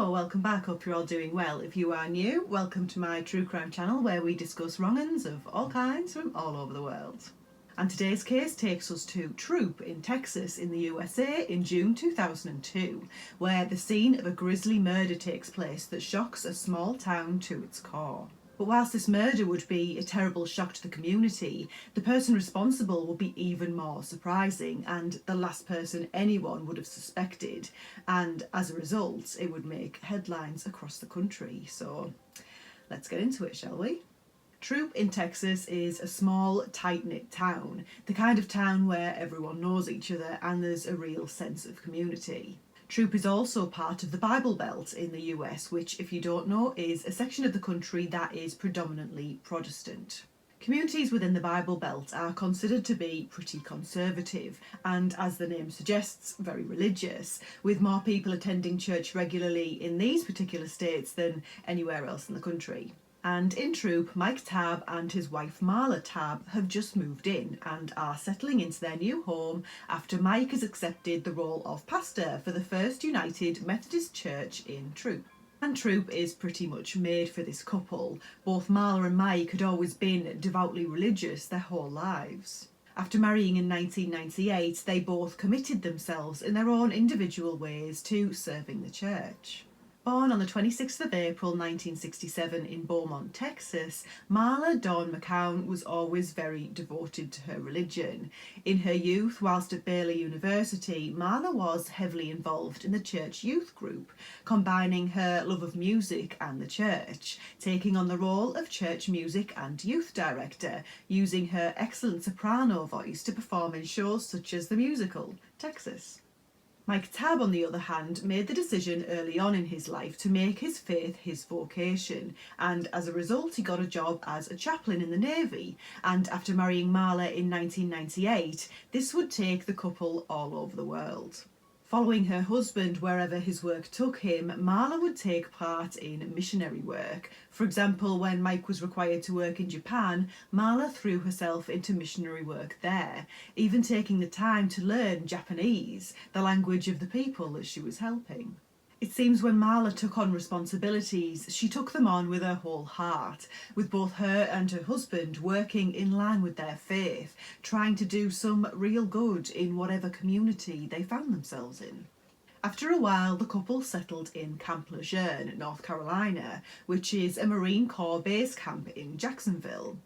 Hello, welcome back, hope you're all doing well. If you are new, welcome to my true crime channel where we discuss wrong-uns of all kinds from all over the world. And today's case takes us to Troup in Texas in the USA in June 2002, where the scene of a grisly murder takes place that shocks a small town to its core. But whilst this murder would be a terrible shock to the community, the person responsible would be even more surprising and the last person anyone would have suspected. And as a result, it would make headlines across the country. So let's get into it, shall we? Troup in Texas is a small, tight-knit town, the kind of town where everyone knows each other and there's a real sense of community. Troup is also part of the Bible Belt in the US, which, if you don't know, is a section of the country that is predominantly Protestant. Communities within the Bible Belt are considered to be pretty conservative and, as the name suggests, very religious, with more people attending church regularly in these particular states than anywhere else in the country. And in Troup, Mike Tabb and his wife Marla Tabb have just moved in and are settling into their new home after Mike has accepted the role of pastor for the First United Methodist Church in Troup. And Troup is pretty much made for this couple. Both Marla and Mike had always been devoutly religious their whole lives. After marrying in 1998, they both committed themselves in their own individual ways to serving the church. Born on the 26th of April 1967 in Beaumont, Texas, Marla Dawn McCown was always very devoted to her religion. In her youth, whilst at Baylor University, Marla was heavily involved in the church youth group, combining her love of music and the church, taking on the role of church music and youth director, using her excellent soprano voice to perform in shows such as the musical Texas. Mike Tabb, on the other hand, made the decision early on in his life to make his faith his vocation, and as a result he got a job as a chaplain in the Navy, and after marrying Marla in 1998, this would take the couple all over the world. Following her husband wherever his work took him, Marla would take part in missionary work. For example, when Mike was required to work in Japan, Marla threw herself into missionary work there, even taking the time to learn Japanese, the language of the people that she was helping. It seems when Marla took on responsibilities, she took them on with her whole heart, with both her and her husband working in line with their faith, trying to do some real good in whatever community they found themselves in. After a while, the couple settled in Camp Lejeune, North Carolina, which is a Marine Corps base camp in Jacksonville.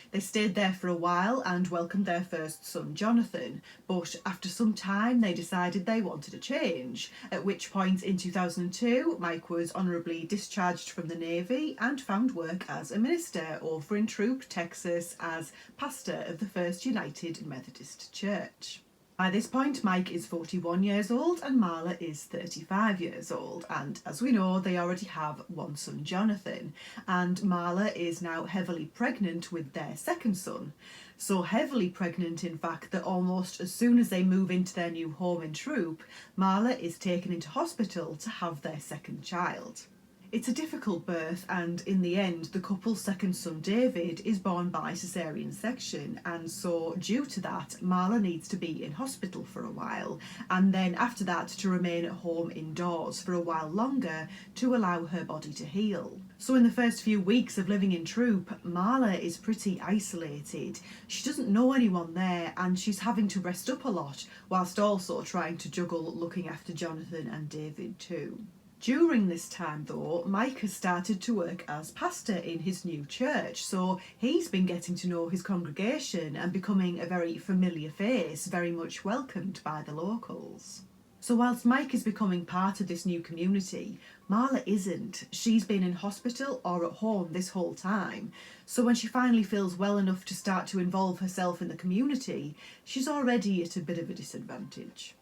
They stayed there for a while and welcomed their first son, Jonathan, but after some time they decided they wanted a change, at which point in 2002 Mike was honourably discharged from the Navy and found work as a minister over in Troup, Texas, as pastor of the First United Methodist Church. By this point, Mike is 41 years old and Marla is 35 years old, and as we know, they already have one son, Jonathan, and Marla is now heavily pregnant with their second son. So heavily pregnant, in fact, that almost as soon as they move into their new home in Troup, Marla is taken into hospital to have their second child. It's a difficult birth, and in the end the couple's second son David is born by caesarean section, and so due to that Marla needs to be in hospital for a while, and then after that to remain at home indoors for a while longer to allow her body to heal. So in the first few weeks of living in Troup, Marla is pretty isolated. She doesn't know anyone there and she's having to rest up a lot whilst also trying to juggle looking after Jonathan and David too. During this time though, Mike has started to work as pastor in his new church, so he's been getting to know his congregation and becoming a very familiar face, very much welcomed by the locals. So whilst Mike is becoming part of this new community, Marla isn't. She's been in hospital or at home this whole time, so when she finally feels well enough to start to involve herself in the community, she's already at a bit of a disadvantage.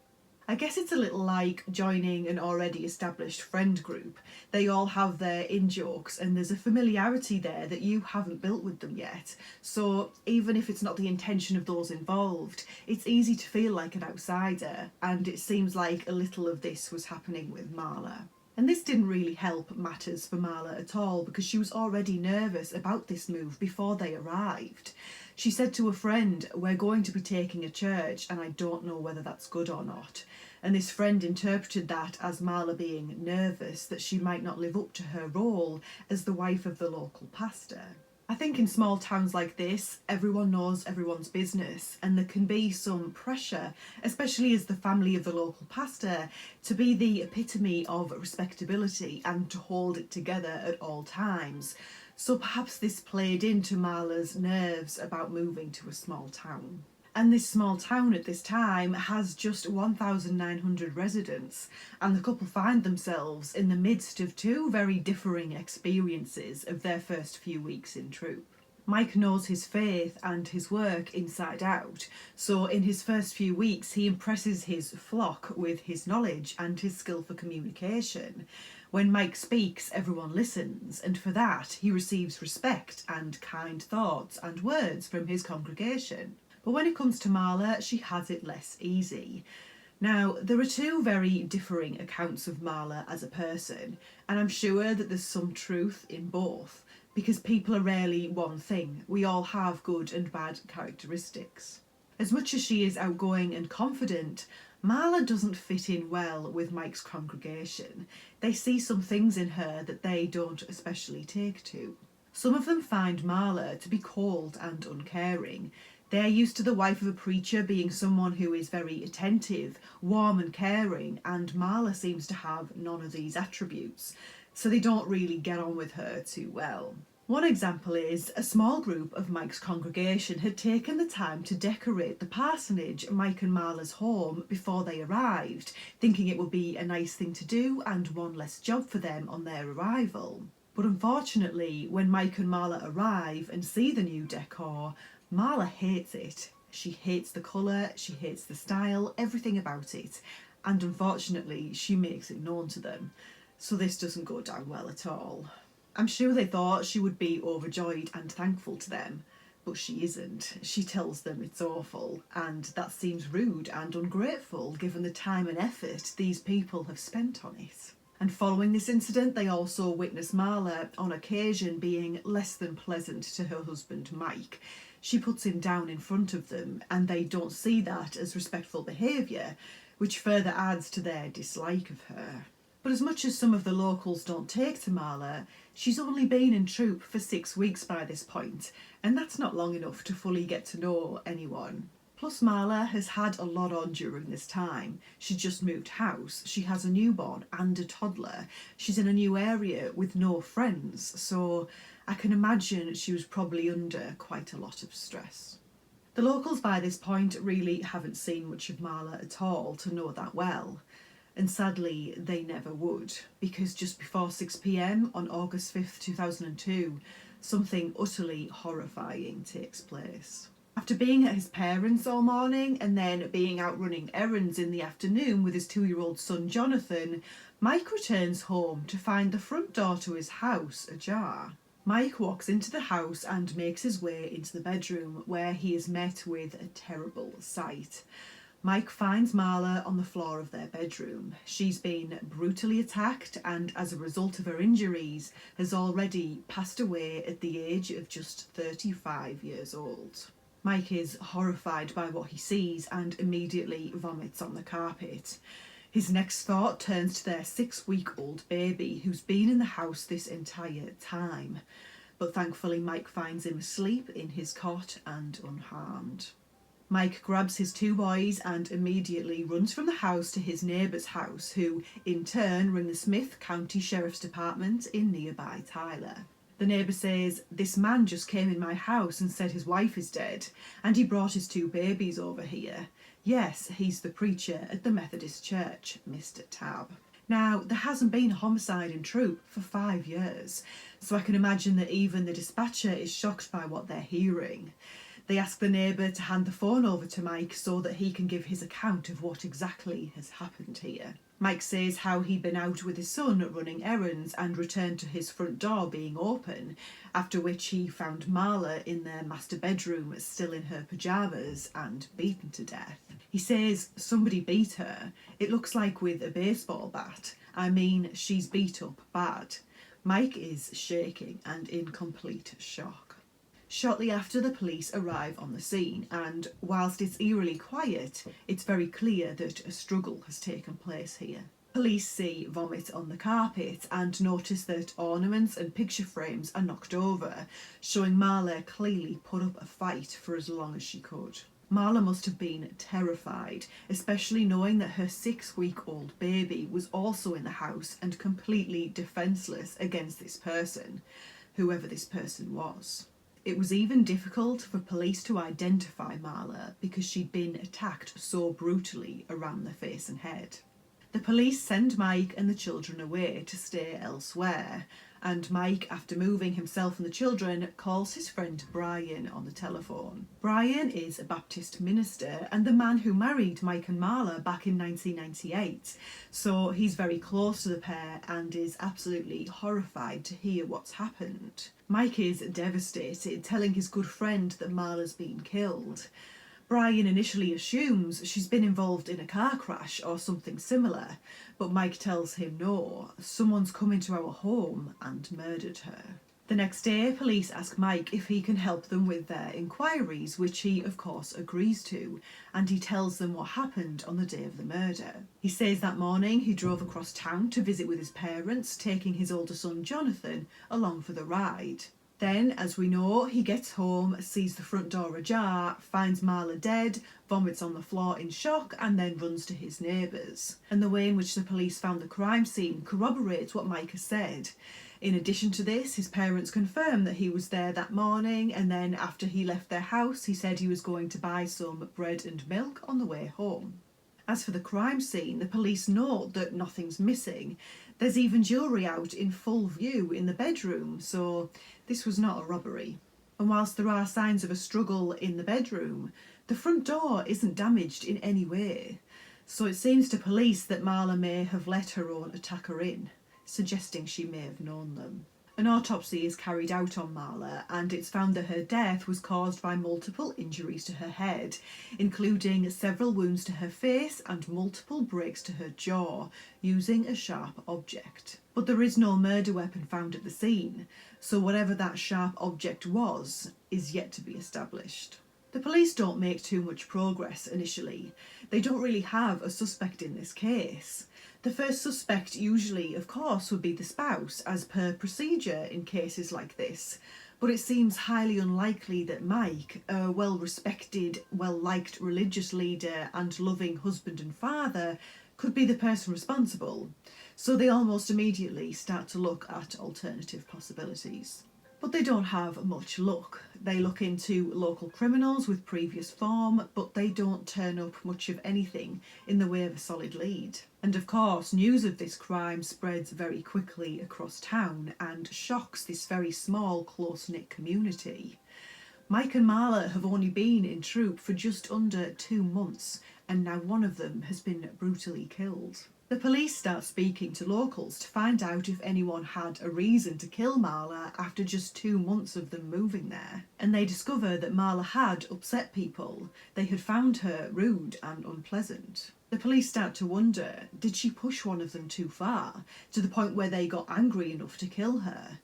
I guess it's a little like joining an already established friend group. They all have their in-jokes and there's a familiarity there that you haven't built with them yet. So even if it's not the intention of those involved, it's easy to feel like an outsider, and it seems like a little of this was happening with Marla. And this didn't really help matters for Marla at all, because she was already nervous about this move before they arrived. She said to a friend, "We're going to be taking a church and I don't know whether that's good or not." and this friend interpreted that as Marla being nervous that she might not live up to her role as the wife of the local pastor. I think in small towns like this, everyone knows everyone's business, and there can be some pressure, especially as the family of the local pastor, to be the epitome of respectability and to hold it together at all times. So perhaps this played into Marla's nerves about moving to a small town. And this small town at this time has just 1,900 residents, and the couple find themselves in the midst of two very differing experiences of their first few weeks in Troup. Mike knows his faith and his work inside out, so in his first few weeks he impresses his flock with his knowledge and his skill for communication. When Mike speaks, everyone listens, and for that he receives respect and kind thoughts and words from his congregation. But when it comes to Marla, she has it less easy. Now, there are two very differing accounts of Marla as a person, and I'm sure that there's some truth in both, because people are rarely one thing. We all have good and bad characteristics. As much as she is outgoing and confident, Marla doesn't fit in well with Mike's congregation. They see some things in her that they don't especially take to. Some of them find Marla to be cold and uncaring. They're used to the wife of a preacher being someone who is very attentive, warm and caring, and Marla seems to have none of these attributes, so they don't really get on with her too well. One example is a small group of Mike's congregation had taken the time to decorate the parsonage, Mike and Marla's home, before they arrived, thinking it would be a nice thing to do and one less job for them on their arrival. But unfortunately, when Mike and Marla arrive and see the new decor, Marla hates it. She hates the colour, she hates the style, everything about it, and unfortunately she makes it known to them. So this doesn't go down well at all. I'm sure they thought she would be overjoyed and thankful to them, but she isn't. She tells them it's awful, and that seems rude and ungrateful given the time and effort these people have spent on it. And following this incident, they also witness Marla on occasion being less than pleasant to her husband Mike. She puts him down in front of them, and they don't see that as respectful behaviour, which further adds to their dislike of her. But as much as some of the locals don't take to Marla, she's only been in Troup for 6 weeks by this point, and that's not long enough to fully get to know anyone. Plus Marla has had a lot on during this time. She just moved house, she has a newborn and a toddler, she's in a new area with no friends, so I can imagine she was probably under quite a lot of stress. The locals by this point really haven't seen much of Marla at all to know that well, and sadly they never would, because just before 6 p.m. on August 5th, 2002, something utterly horrifying takes place. After being at his parents' all morning and then being out running errands in the afternoon with his 2-year-old son Jonathan, Mike returns home to find the front door to his house ajar. Mike walks into the house and makes his way into the bedroom, where he is met with a terrible sight. Mike finds Marla on the floor of their bedroom. She's been brutally attacked and, as a result of her injuries, has already passed away at the age of just 35 years old. Mike is horrified by what he sees and immediately vomits on the carpet. His next thought turns to their 6-week-old baby who's been in the house this entire time. But thankfully Mike finds him asleep in his cot and unharmed. Mike grabs his 2 boys and immediately runs from the house to his neighbour's house, who in turn ring the Smith County Sheriff's Department in nearby Tyler. The neighbour says, "This man just came in my house and said his wife is dead, and he brought his 2 babies over here. Yes, he's the preacher at the Methodist Church, Mr. Tabb." Now, there hasn't been a homicide in Troup for 5 years, so I can imagine that even the dispatcher is shocked by what they're hearing. They ask the neighbour to hand the phone over to Mike so that he can give his account of what exactly has happened here. Mike says how he'd been out with his son running errands and returned to his front door being open, after which he found Marla in their master bedroom still in her pyjamas and beaten to death. He says somebody beat her. It looks like with a baseball bat. I mean, she's beat up bad. Mike is shaking and in complete shock. shortly after the police arrive on the scene, and whilst it's eerily quiet, it's very clear that a struggle has taken place here. Police see vomit on the carpet and notice that ornaments and picture frames are knocked over, showing Marla clearly put up a fight for as long as she could. Marla must have been terrified, especially knowing that her 6-week-old baby was also in the house and completely defenceless against this person, whoever this person was. It was even difficult for police to identify Marla because she'd been attacked so brutally around the face and head. The police send Mike and the children away to stay elsewhere, and Mike, after moving himself and the children, calls his friend Brian on the telephone. Brian is a Baptist minister and the man who married Mike and Marla back in 1998, so he's very close to the pair and is absolutely horrified to hear what's happened. Mike is devastated, telling his good friend that Marla's been killed. Brian initially assumes she's been involved in a car crash or something similar, but Mike tells him no, someone's come into our home and murdered her. The next day, police ask Mike if he can help them with their inquiries, which he of course agrees to, and he tells them what happened on the day of the murder. He says that morning he drove across town to visit with his parents, taking his older son Jonathan along for the ride. Then, as we know, he gets home, sees the front door ajar, finds Marla dead, vomits on the floor in shock, and then runs to his neighbours. And the way in which the police found the crime scene corroborates what Mike has said. In addition to this, his parents confirm that he was there that morning, and then after he left their house, he said he was going to buy some bread and milk on the way home. As for the crime scene, the police note that nothing's missing. There's even jewellery out in full view in the bedroom, so this was not a robbery. And whilst there are signs of a struggle in the bedroom, the front door isn't damaged in any way. So it seems to police that Marla may have let her own attacker in, suggesting she may have known them. An autopsy is carried out on Marla, and it's found that her death was caused by multiple injuries to her head, including several wounds to her face and multiple breaks to her jaw, using a sharp object. But there is no murder weapon found at the scene, so whatever that sharp object was is yet to be established. The police don't make too much progress initially. They don't really have a suspect in this case. The first suspect usually, of course, would be the spouse, as per procedure in cases like this, but it seems highly unlikely that Mike, a well-respected, well-liked religious leader and loving husband and father, could be the person responsible, so they almost immediately start to look at alternative possibilities. But they don't have much luck. They look into local criminals with previous form, but they don't turn up much of anything in the way of a solid lead. And of course, news of this crime spreads very quickly across town and shocks this very small, close-knit community. Mike and Marla have only been in Troup for just under 2 months, and now one of them has been brutally killed. The police start speaking to locals to find out if anyone had a reason to kill Marla after just 2 months of them moving there. And they discover that Marla had upset people. They had found her rude and unpleasant. The police start to wonder, did she push one of them too far, to the point where they got angry enough to kill her?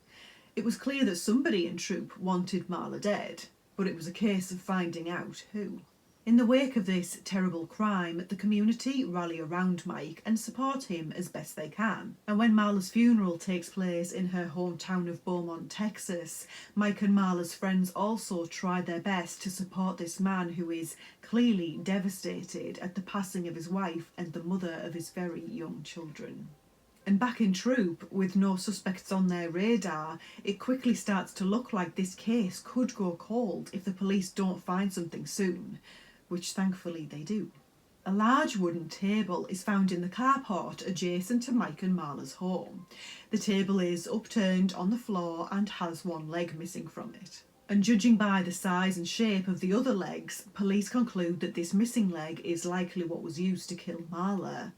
It was clear that somebody in Troup wanted Marla dead, but it was a case of finding out who. In the wake of this terrible crime, the community rally around Mike and support him as best they can. And when Marla's funeral takes place in her hometown of Beaumont, Texas, Mike and Marla's friends also try their best to support this man who is clearly devastated at the passing of his wife and the mother of his very young children. And back in Troup, with no suspects on their radar, it quickly starts to look like this case could go cold if the police don't find something soon, which thankfully they do. A large wooden table is found in the carport adjacent to Mike and Marla's home. The table is upturned on the floor and has one leg missing from it. And judging by the size and shape of the other legs, police conclude that this missing leg is likely what was used to kill Marla.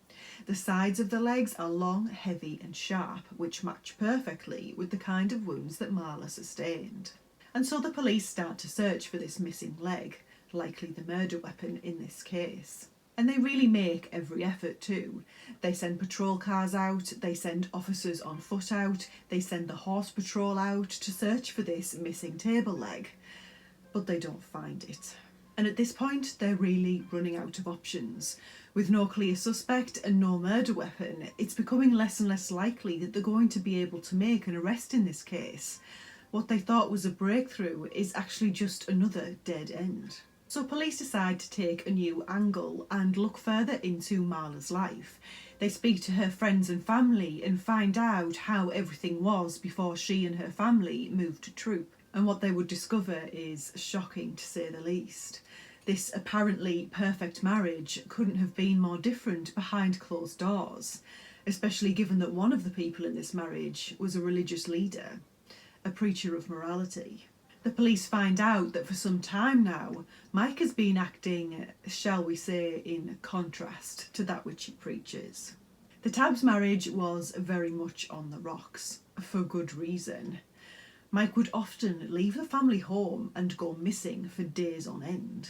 The sides of the legs are long, heavy and sharp, which match perfectly with the kind of wounds that Marla sustained. And so the police start to search for this missing leg, likely the murder weapon in this case. And they really make every effort too. They send patrol cars out, they send officers on foot out, they send the horse patrol out to search for this missing table leg. but they don't find it. And at this point, they're really running out of options. With no clear suspect and no murder weapon, it's becoming less and less likely that they're going to be able to make an arrest in this case. What they thought was a breakthrough is actually just another dead end. So police decide to take a new angle and look further into Marla's life. They speak to her friends and family and find out how everything was before she and her family moved to Troup. And what they would discover is shocking, to say the least. This apparently perfect marriage couldn't have been more different behind closed doors, especially given that one of the people in this marriage was a religious leader, a preacher of morality. The police find out that for some time now, Mike has been acting, shall we say, in contrast to that which he preaches. The Tabb's marriage was very much on the rocks, for good reason. Mike would often leave the family home and go missing for days on end.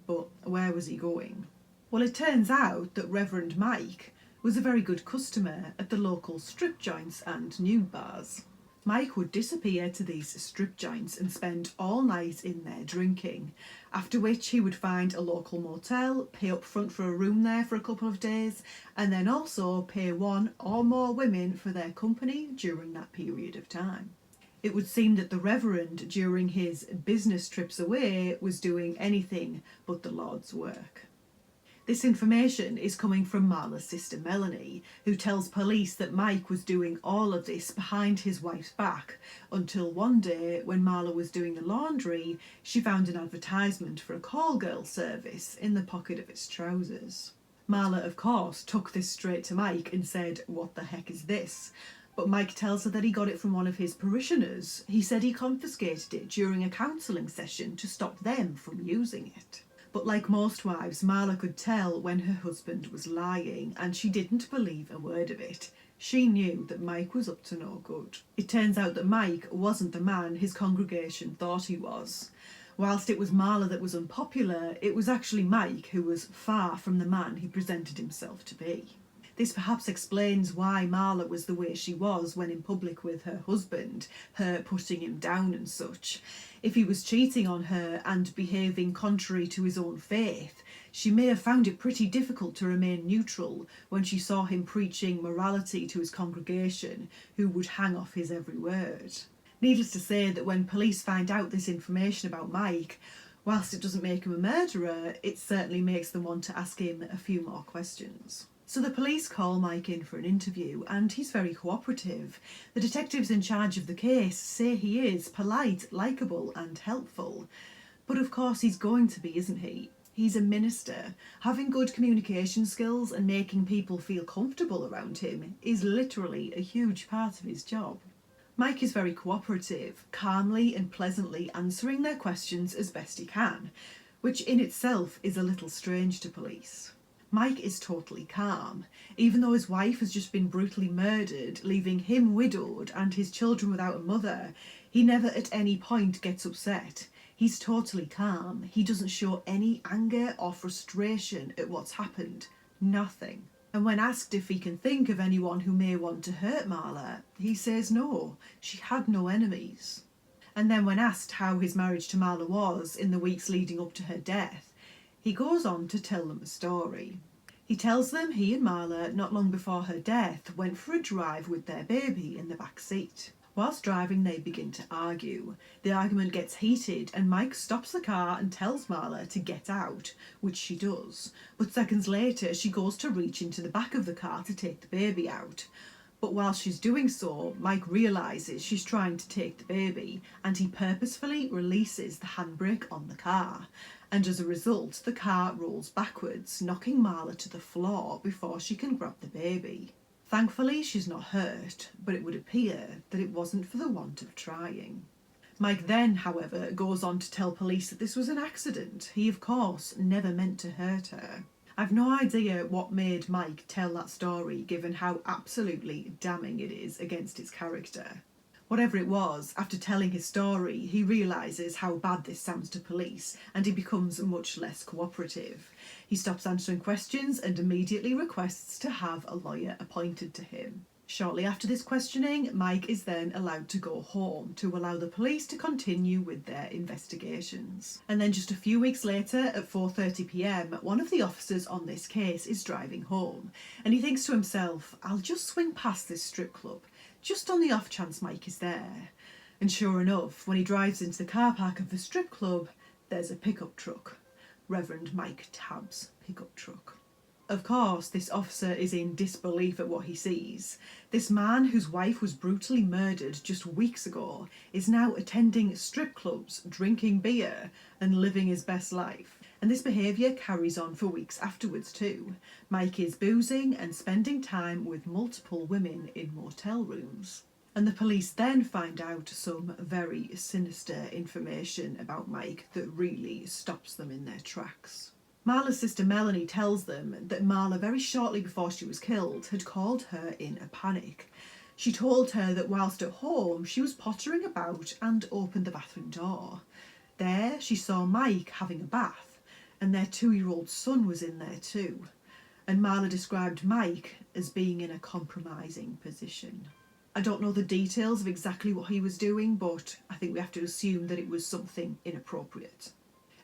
But where was he going? Well, it turns out that Rev Mike was a very good customer at the local strip joints and nude bars. Mike would disappear to these strip joints and spend all night in there drinking, after which he would find a local motel, pay up front for a room there for a couple of days, and then also pay one or more women for their company during that period of time. It would seem that the Reverend, during his business trips away, was doing anything but the Lord's work. This information is coming from Marla's sister Melanie, who tells police that Mike was doing all of this behind his wife's back, until one day, when Marla was doing the laundry, she found an advertisement for a call girl service in the pocket of his trousers. Marla, of course, took this straight to Mike and said, "What the heck is this?" But Mike tells her that he got it from one of his parishioners. He said he confiscated it during a counselling session to stop them from using it. But like most wives, Marla could tell when her husband was lying, and she didn't believe a word of it. She knew that Mike was up to no good. It turns out that Mike wasn't the man his congregation thought he was. Whilst it was Marla that was unpopular, it was actually Mike who was far from the man he presented himself to be. This perhaps explains why Marla was the way she was when in public with her husband, her putting him down and such. If he was cheating on her and behaving contrary to his own faith, she may have found it pretty difficult to remain neutral when she saw him preaching morality to his congregation, who would hang off his every word. Needless to say that when police find out this information about Mike, whilst it doesn't make him a murderer, it certainly makes them want to ask him a few more questions. So the police call Mike in for an interview, and he's very cooperative. The detectives in charge of the case say he is polite, likeable and helpful. But of course he's going to be, isn't he? He's a minister. Having good communication skills and making people feel comfortable around him is literally a huge part of his job. Mike is very cooperative, calmly and pleasantly answering their questions as best he can, which in itself is a little strange to police. Mike is totally calm. Even though his wife has just been brutally murdered, leaving him widowed and his children without a mother, he never at any point gets upset. He's totally calm. He doesn't show any anger or frustration at what's happened. Nothing. And when asked if he can think of anyone who may want to hurt Marla, he says no, she had no enemies. And then when asked how his marriage to Marla was in the weeks leading up to her death, he goes on to tell them a story. He tells them he and Marla, not long before her death, went for a drive with their baby in the back seat. Whilst driving, they begin to argue. The argument gets heated and Mike stops the car and tells Marla to get out, which she does. But seconds later, she goes to reach into the back of the car to take the baby out. But while she's doing so, Mike realises she's trying to take the baby, and he purposefully releases the handbrake on the car. And as a result, the car rolls backwards, knocking Marla to the floor before she can grab the baby. Thankfully, she's not hurt, but it would appear that it wasn't for the want of trying. Mike then, however, goes on to tell police that this was an accident. He, of course, never meant to hurt her. I've no idea what made Mike tell that story, given how absolutely damning it is against his character. Whatever it was, after telling his story, he realises how bad this sounds to police, and he becomes much less cooperative. He stops answering questions and immediately requests to have a lawyer appointed to him. Shortly after this questioning, Mike is then allowed to go home to allow the police to continue with their investigations. And then just a few weeks later, at 4:30 p.m, one of the officers on this case is driving home, and he thinks to himself, I'll just swing past this strip club, just on the off chance Mike is there. And sure enough, when he drives into the car park of the strip club, there's a pickup truck. Rev Mike Tabb's pickup truck. Of course, this officer is in disbelief at what he sees. This man, whose wife was brutally murdered just weeks ago, is now attending strip clubs, drinking beer, and living his best life. And this behaviour carries on for weeks afterwards too. Mike is boozing and spending time with multiple women in motel rooms. And the police then find out some very sinister information about Mike that really stops them in their tracks. Marla's sister Melanie tells them that Marla, very shortly before she was killed, had called her in a panic. She told her that whilst at home she was pottering about and opened the bathroom door. There she saw Mike having a bath, and their 2-year-old son was in there too. And Marla described Mike as being in a compromising position. I don't know the details of exactly what he was doing, but I think we have to assume that it was something inappropriate.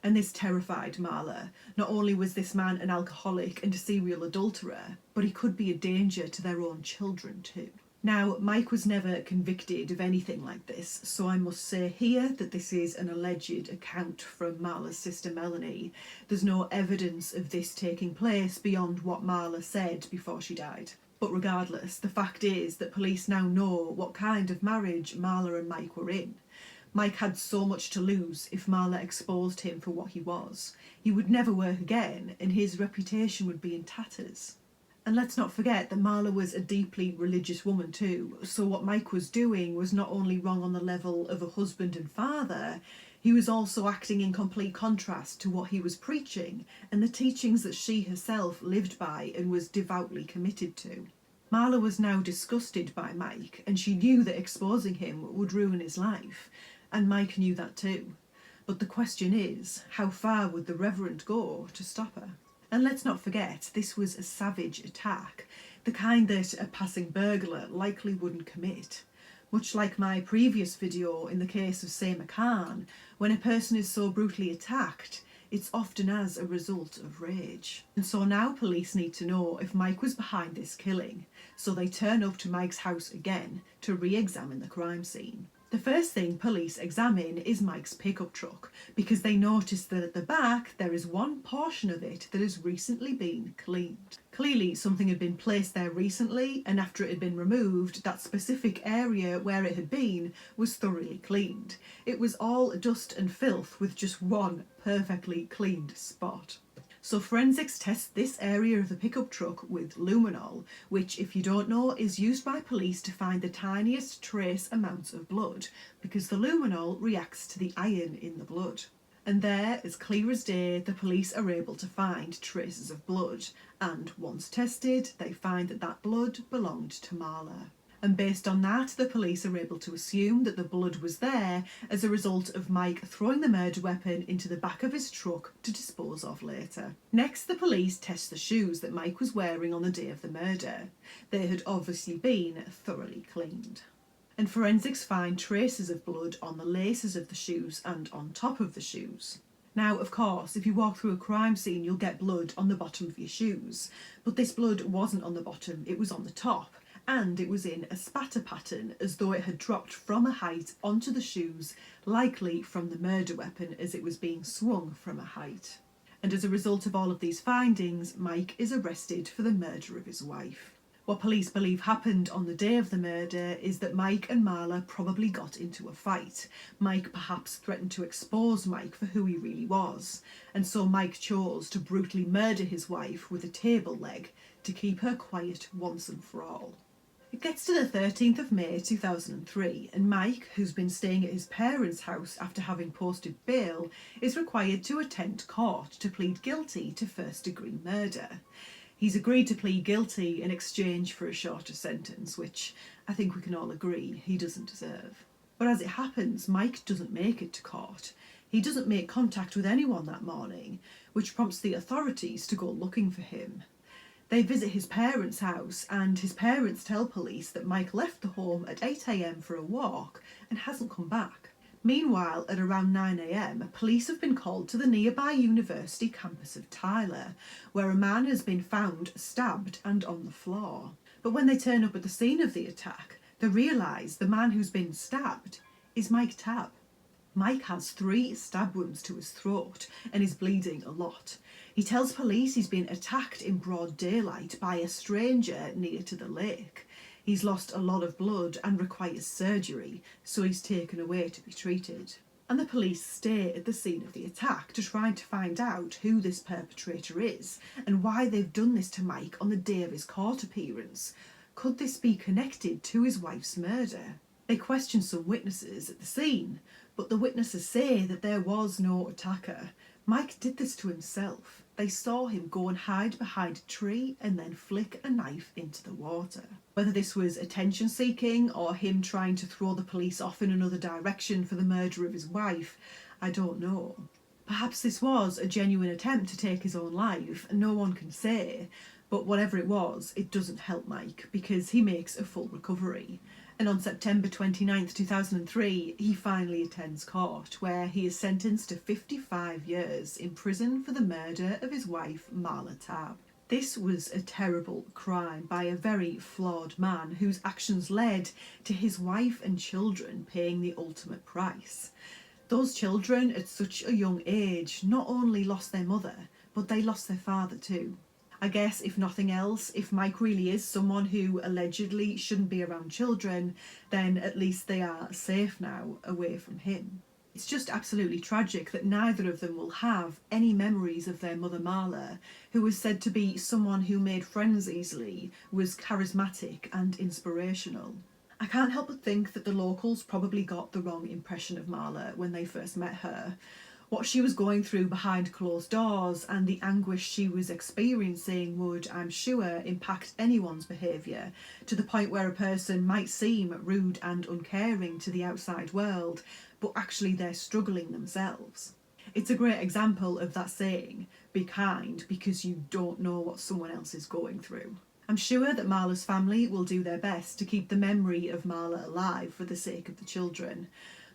And this terrified Marla. Not only was this man an alcoholic and a serial adulterer, but he could be a danger to their own children too. Now, Mike was never convicted of anything like this, so I must say here that this is an alleged account from Marla's sister Melanie. There's no evidence of this taking place beyond what Marla said before she died. But regardless, the fact is that police now know what kind of marriage Marla and Mike were in. Mike had so much to lose if Marla exposed him for what he was. He would never work again, and his reputation would be in tatters. And let's not forget that Marla was a deeply religious woman too, so what Mike was doing was not only wrong on the level of a husband and father, he was also acting in complete contrast to what he was preaching and the teachings that she herself lived by and was devoutly committed to. Marla was now disgusted by Mike, and she knew that exposing him would ruin his life. And Mike knew that too. But the question is, how far would the Reverend go to stop her? And let's not forget, this was a savage attack, the kind that a passing burglar likely wouldn't commit. Much like my previous video in the case of Seema Khan, when a person is so brutally attacked, it's often as a result of rage. And so now police need to know if Mike was behind this killing, so they turn up to Mike's house again to re-examine the crime scene. The first thing police examine is Mike's pickup truck, because they notice that at the back there is one portion of it that has recently been cleaned. Clearly something had been placed there recently, and after it had been removed, that specific area where it had been was thoroughly cleaned. It was all dust and filth with just one perfectly cleaned spot. So forensics test this area of the pickup truck with luminol, which, if you don't know, is used by police to find the tiniest trace amounts of blood, because the luminol reacts to the iron in the blood. And there, as clear as day, the police are able to find traces of blood, and once tested, they find that that blood belonged to Marla. And based on that, the police are able to assume that the blood was there as a result of Mike throwing the murder weapon into the back of his truck to dispose of later. Next, the police test the shoes that Mike was wearing on the day of the murder. They had obviously been thoroughly cleaned. And forensics find traces of blood on the laces of the shoes and on top of the shoes. Now, of course, if you walk through a crime scene, you'll get blood on the bottom of your shoes. But this blood wasn't on the bottom, it was on the top. And it was in a spatter pattern, as though it had dropped from a height onto the shoes, likely from the murder weapon as it was being swung from a height. And as a result of all of these findings, Mike is arrested for the murder of his wife. What police believe happened on the day of the murder is that Mike and Marla probably got into a fight. Mike perhaps threatened to expose Mike for who he really was, and so Mike chose to brutally murder his wife with a table leg to keep her quiet once and for all. It gets to the 13th of May 2003, and Mike, who's been staying at his parents' house after having posted bail, is required to attend court to plead guilty to first-degree murder. He's agreed to plead guilty in exchange for a shorter sentence, which I think we can all agree he doesn't deserve. But as it happens, Mike doesn't make it to court. He doesn't make contact with anyone that morning, which prompts the authorities to go looking for him. They visit his parents' house, and his parents tell police that Mike left the home at 8 a.m. for a walk and hasn't come back. Meanwhile, at around 9 a.m, police have been called to the nearby university campus of Tyler, where a man has been found stabbed and on the floor. But when they turn up at the scene of the attack, they realise the man who's been stabbed is Mike Tabb. Mike has 3 stab wounds to his throat and is bleeding a lot. He tells police he's been attacked in broad daylight by a stranger near to the lake. He's lost a lot of blood and requires surgery, so he's taken away to be treated. And the police stay at the scene of the attack to try to find out who this perpetrator is and why they've done this to Mike on the day of his court appearance. Could this be connected to his wife's murder? They question some witnesses at the scene, but the witnesses say that there was no attacker. Mike did this to himself. They saw him go and hide behind a tree and then flick a knife into the water. Whether this was attention seeking or him trying to throw the police off in another direction for the murder of his wife, I don't know. Perhaps this was a genuine attempt to take his own life, no one can say, but whatever it was, it doesn't help Mike because he makes a full recovery. And on September 29th, 2003, he finally attends court, where he is sentenced to 55 years in prison for the murder of his wife, Marla Tabb. This was a terrible crime by a very flawed man whose actions led to his wife and children paying the ultimate price. Those children, at such a young age, not only lost their mother, but they lost their father too. I guess, if nothing else, if Mike really is someone who allegedly shouldn't be around children, then at least they are safe now, away from him. It's just absolutely tragic that neither of them will have any memories of their mother Marla, who was said to be someone who made friends easily, was charismatic and inspirational. I can't help but think that the locals probably got the wrong impression of Marla when they first met her. What she was going through behind closed doors and the anguish she was experiencing would, I'm sure, impact anyone's behaviour, to the point where a person might seem rude and uncaring to the outside world, but actually they're struggling themselves. It's a great example of that saying, be kind because you don't know what someone else is going through. I'm sure that Marla's family will do their best to keep the memory of Marla alive for the sake of the children.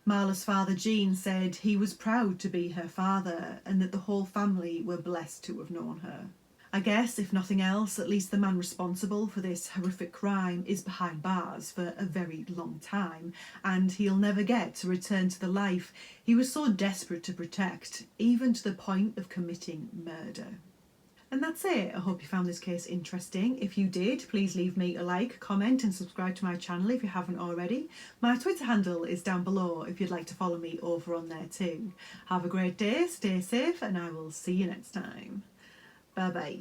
Marla's father, Gene, said he was proud to be her father and that the whole family were blessed to have known her. I guess, if nothing else, at least the man responsible for this horrific crime is behind bars for a very long time, and he'll never get to return to the life he was so desperate to protect, even to the point of committing murder. And that's it. I hope you found this case interesting. If you did, please leave me a like, comment and subscribe to my channel if you haven't already. My Twitter handle is down below if you'd like to follow me over on there too. Have a great day, stay safe, and I will see you next time. Bye bye.